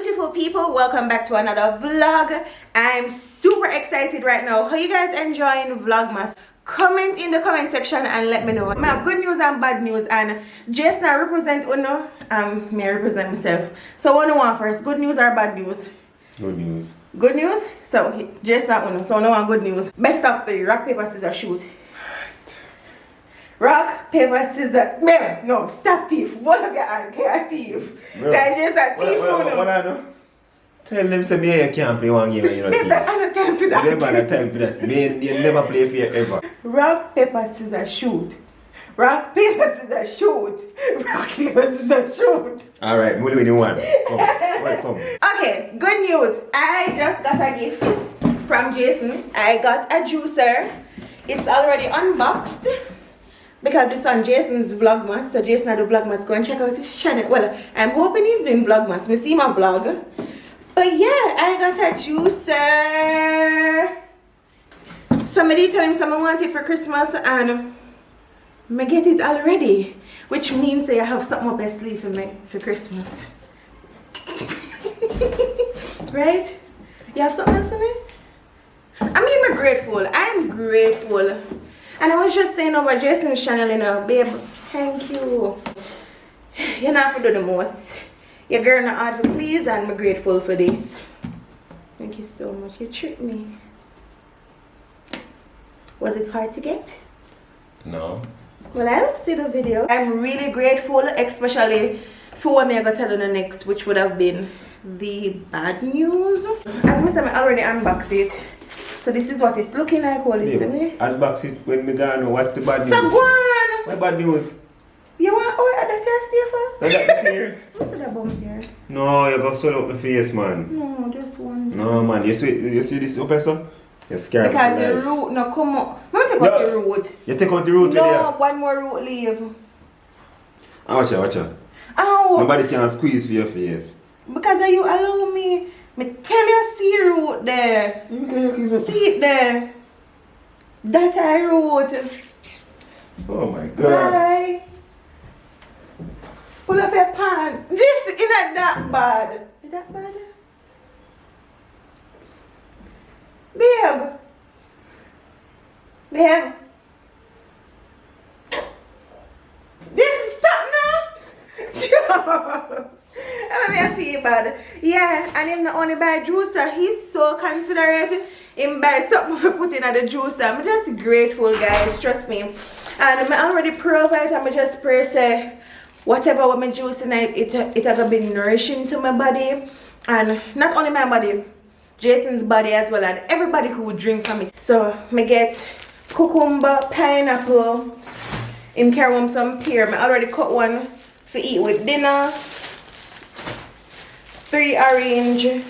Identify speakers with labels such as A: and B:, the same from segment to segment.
A: beautiful people, welcome back to another vlog. I'm super excited right now. How you guys enjoying Vlogmas? Comment in the comment section and let me know. I have good news and bad news, and Jason I represent Uno, may I represent myself. So what do you want first, good news or bad news?
B: Good news.
A: Good news? So Jason Uno, so no one good news. Best of 3, rock, paper, scissors, shoot. Rock, paper, scissors. No, stop thief. What of your hand? Can't thief. Guys, just a thief.
B: What I know? Tell them say me you can't play one game and you don't
A: I don't time for that.
B: Them man time for that. Me you never play fair ever.
A: Rock, paper, scissors, shoot. Rock, paper, scissors, shoot. Rock, paper, scissors, shoot.
B: Alright, we'll win one. Come.
A: Okay, good news. I just got a gift from Jason. I got a juicer. It's already unboxed, because it's on Jason's Vlogmas. So Jason I do Vlogmas. Go and check out his channel. Well, I'm hoping he's doing Vlogmas. We see my vlog. But yeah, I got a juicer. Somebody tell him someone want it for Christmas and I get it already. Which means I have something up my sleeve for me for Christmas. Right? You have something else for me? I mean, I'm grateful. I'm grateful. And I was just saying over Jason's channel, you know, babe, thank you. You know, for do the most. Your girl not hard to please, and I'm grateful for this. Thank you so much. You tricked me. Was it hard to get?
B: No.
A: Well, I'll see the video. I'm really grateful, especially for what I'm going to tell you next, which would have been the bad news. As I already unboxed it. So this is what it's looking like. Hold this to me.
B: Unbox it when we go. What's the bad news?
A: So go on.
B: What bad news?
A: You want that test here for?
B: Is that the fear?
A: What's that bum here?
B: No, you got swallow up my face, man.
A: No, just one.
B: No, man. You see this open so? You're scared.
A: Because the root no come up. Let me take out the root.
B: You take out the root
A: no,
B: there?
A: one more root leave.
B: Watch out.
A: Ow!
B: Nobody can squeeze for your face.
A: Because you allow me tell you see root there. See it there. That I wrote.
B: Oh my god.
A: Bye. Pull up your pants. Just in that bad. Is that bad? Babe. This is stop now. I feel bad. Yeah, and him not only buy juicer, he's so considerate. Him buy something for putting in the juicer. I'm just grateful, guys. Trust me. And I'm already provide. I'm just pray say whatever with my juice tonight, it has been nourishing to my body, and not only my body, Jason's body as well, and everybody who would drink from it. So me get cucumber, pineapple. Him carry home some pear. I already cut one for eat with dinner. 3 orange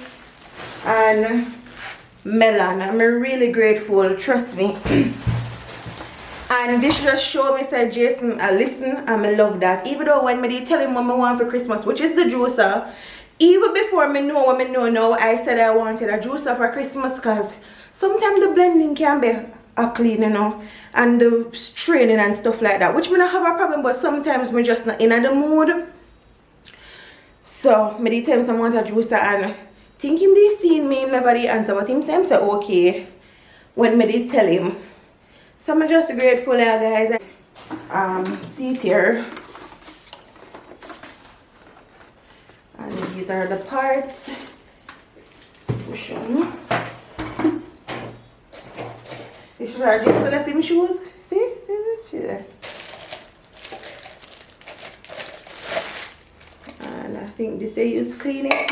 A: and melon. I'm really grateful, trust me. And this just show me say Jason I listen and I love that. Even though when me tell him what I want for Christmas, which is the juicer, even before me know what I know now, I said I wanted a juicer for Christmas, because sometimes the blending can be clean, you know, and the straining and stuff like that, which me not have a problem, but sometimes me just not in the mood. So, me tell him I want a juicer, and think him they seen me, never the answer, but him say okay when me did tell him. So I'm just grateful, guys. See it here. And these are the parts. Which one? This is our gift left him shoes. See? See there. And I think this I use clean it.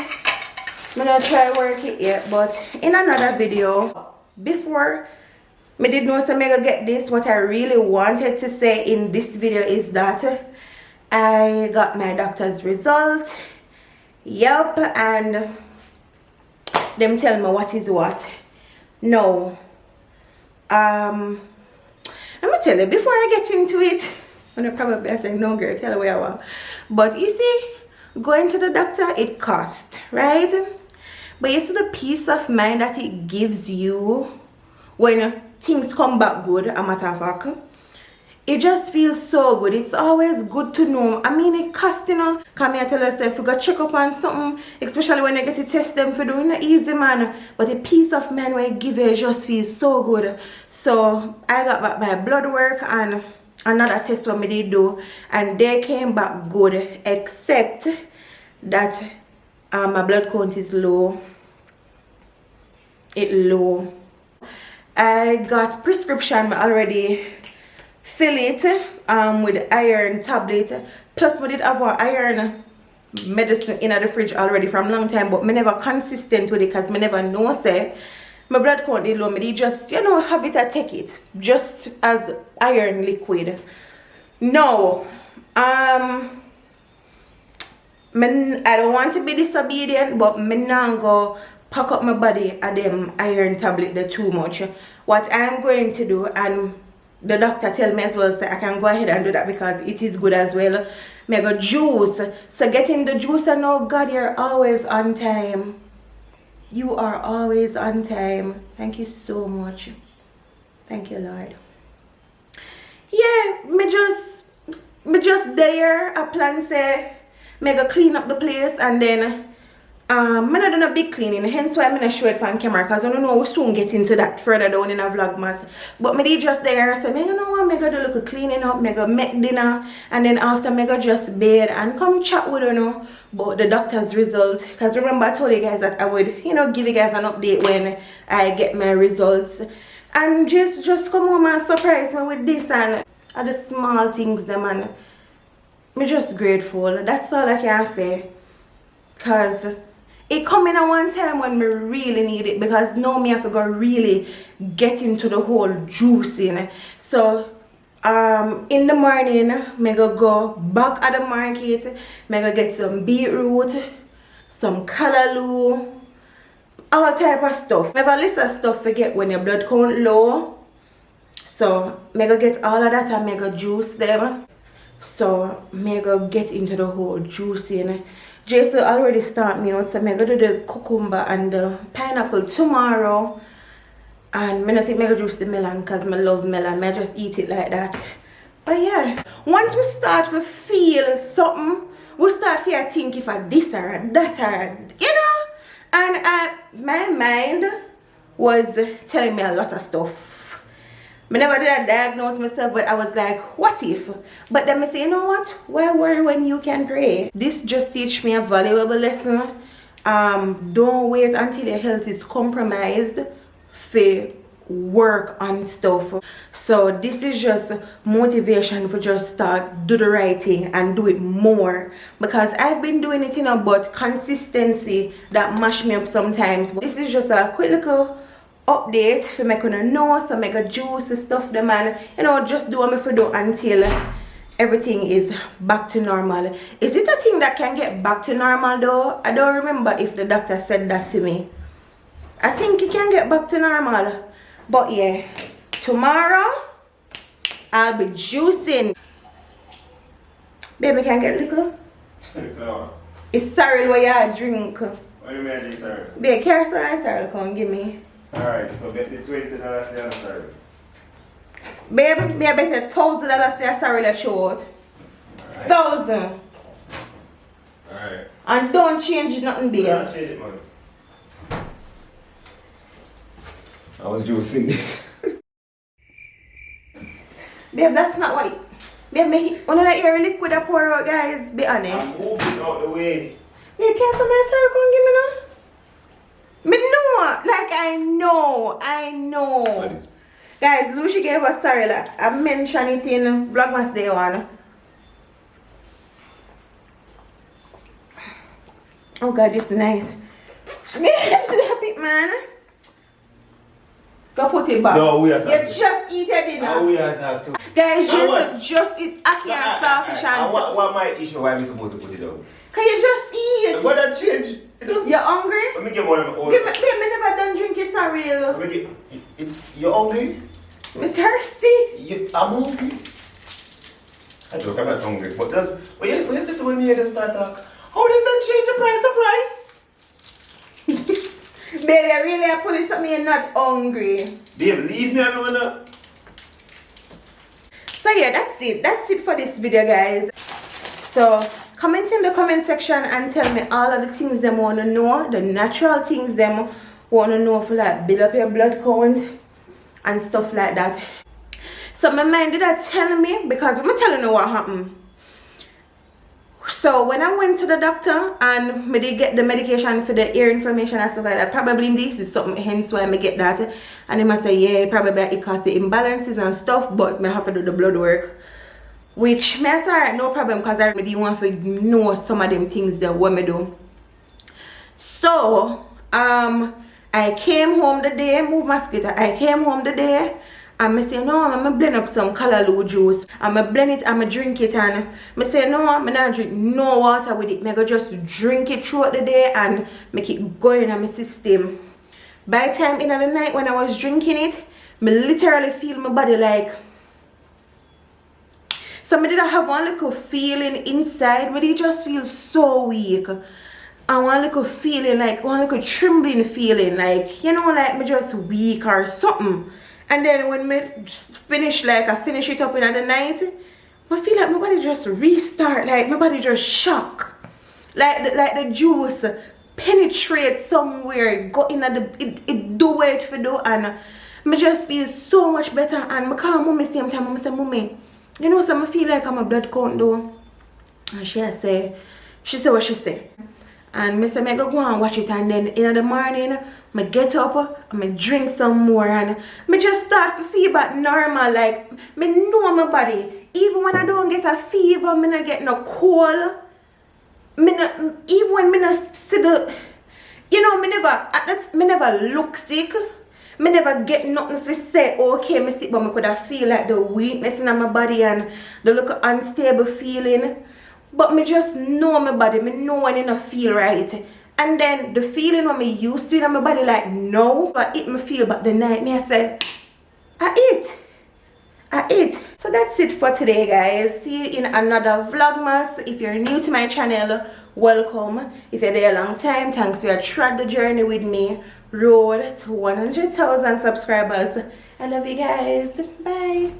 A: I'm not try work it yet, but in another video, before me did know so I'm gonna get this, what I really wanted to say in this video is that I got my doctor's result. Yup, and them tell me what is what. No. Let me tell you, before I get into it, I'm probably I say no girl, tell her where I want. But you see, going to the doctor, it costs, right? But you see the peace of mind that it gives you when things come back good, a matter of fact, it just feels so good. It's always good to know. I mean, it costs, you know. Come here, tell yourself, you go check up on something, especially when you get to test them for doing it easy, man. But the peace of mind when you give it just feels so good. So I got back my blood work and another test what me did do, and they came back good, except that my blood count is low. It's low. I got prescription already. Fill it with iron tablet. Plus we did have an iron medicine in the fridge already from long time, but me never consistent with it because me never know say my blood count is low. Me just, you know, have it, I take it just as iron liquid. No, I don't want to be disobedient, but me not go pack up my body at them iron tablet there too much. What I'm going to do, and the doctor tell me as well, so I can go ahead and do that because it is good as well. Me go juice. So getting the juice, and oh God, you're always on time. You are always on time. Thank you so much. Thank you, Lord. Yeah, me just there. I plan say me go clean up the place, and then I'm not doing a big cleaning, hence why I'm not show it on camera, because I don't know we'll soon get into that further down in a vlogmas. But me did just there, I said, you know what, me go do a little cleaning up, me go make dinner, and then after me go just bed and come chat with you know about the doctor's result. Because remember I told you guys that I would, you know, give you guys an update when I get my results. And just come home and surprise me with this and the small things them, and me just grateful. That's all I can say. Because it come in at one time when me really need it, because now me have to go really get into the whole juicing. So in the morning me go back at the market, me go get some beetroot, some callaloo, all type of stuff. Me have a list of stuff to get when your blood count low. So me go get all of that and me go juice them. So me go get into the whole juicing. Jason already start me out, so I'm going to do the cucumber and the pineapple tomorrow. And I don't think I'm going to juice the melon because I love melon. I just eat it like that. But yeah, once we start to feel something, we start to think if I this or that or, you know. And my mind was telling me a lot of stuff. I never did a diagnose myself, but I was like, what if? But then I say, you know what? Why worry when you can pray? This just teach me a valuable lesson. Don't wait until your health is compromised for work on stuff. So this is just motivation for just start do the right thing and do it more, because I've been doing it, you know, but consistency that mash me up sometimes. But this is just a quick little update for me to know, so make a juice and stuff them, and you know, just do what me for do until everything is back to normal. Is it a thing that can get back to normal though? I don't remember if the doctor said that to me. I think it can get back to normal. But yeah, tomorrow I'll be juicing. Baby, can get liquor?
B: No.
A: It's sorrel where you drink.
B: What do you mean this, sir?
A: Baby, carry some sorrel, come give me.
B: Alright, so bet the $20 say I'm sorry.
A: Baby, me I bet $1,000 say sorry let you out. 1,000.
B: Alright.
A: And don't change nothing, babe.
B: Don't change it, man. I was juicing this.
A: Babe, that's not what. Babe, me one of the air liquid I pour out, guys. Be honest.
B: I'm moving out the way.
A: You can't somebody sorry come give me now? Me know, like I know.
B: What is it?
A: Guys, Lucy gave us sorry, like, I mentioned it in Vlogmas Day 1. Oh God, this is nice. Yes, slap it, man. Go put it back.
B: No, we are
A: You
B: talking.
A: just eat it dinner.
B: Oh, we are talking.
A: Guys,
B: what?
A: just eat ackee and saltfish and...
B: What my issue? Why am I supposed to put it down?
A: Can you just eat?
B: What that change? It doesn't.
A: You hungry?
B: Let me get one of my own.
A: Give me, babe, me never done drinking cereal.
B: Let me get. It's you hungry?
A: Me thirsty.
B: I'm hungry. I joke, I'm not hungry. But does when you sit with me and start talk, how does that change the price of rice?
A: Baby, I really am pulling something and not hungry.
B: Babe, leave me alone.
A: So yeah, that's it for this video, guys. So comment in the comment section and tell me all of the things them want to know, the natural things them want to know for like build up your blood count and stuff like that. So my mind did that tell me, because I'm telling you what happened. So when I went to the doctor and me did get the medication for the ear inflammation and stuff like that, probably this is something, hence why I get that. And they must say, yeah, probably it causes the imbalances and stuff, but I have to do the blood work. Which me I say, alright, no problem, because I really want to know some of them things that what me do. So I came home the day, move my splitter. I came home the day and I say, no, I'm gonna blend up some callaloo juice. I'm gonna blend it, I'm gonna drink it, and I say, no, I'm not drink no water with it. I'm gonna just drink it throughout the day and make it go in my system. By the time in the night when I was drinking it, I literally feel my body like, so I didn't have one little feeling inside, but it just feels so weak. And one little feeling, like one little trembling feeling, like, you know, like me just weak or something. And then when me finish, like I finish it up in the night, I feel like my body just restart, like my body just shock. Like the juice penetrate somewhere, go in at the, it do what it do, and me just feel so much better. And I call mommy same time, I say, mommy, you know, so I feel like I'm a blood count though. And she say what she say. And I say, I go and watch it, and then in the morning, I get up, I drink some more, and I just start to feel back normal. Like, I know my body. Even when I don't get a fever, I don't get no cold. Even when I see the, you know, I never look sick. I never get nothing to say, okay, I sick, but I could have feel like the weakness in my body and the look unstable feeling. But me just know my body, me know when it don't feel right. And then the feeling when me used to it in my body, like no, I eat me feel, but the night me I say, I eat. So that's it for today, guys. See you in another vlogmas. If you're new to my channel, welcome. If you're there a long time, thanks for your trod the journey with me. Road to 100,000 subscribers. I love you guys. Bye.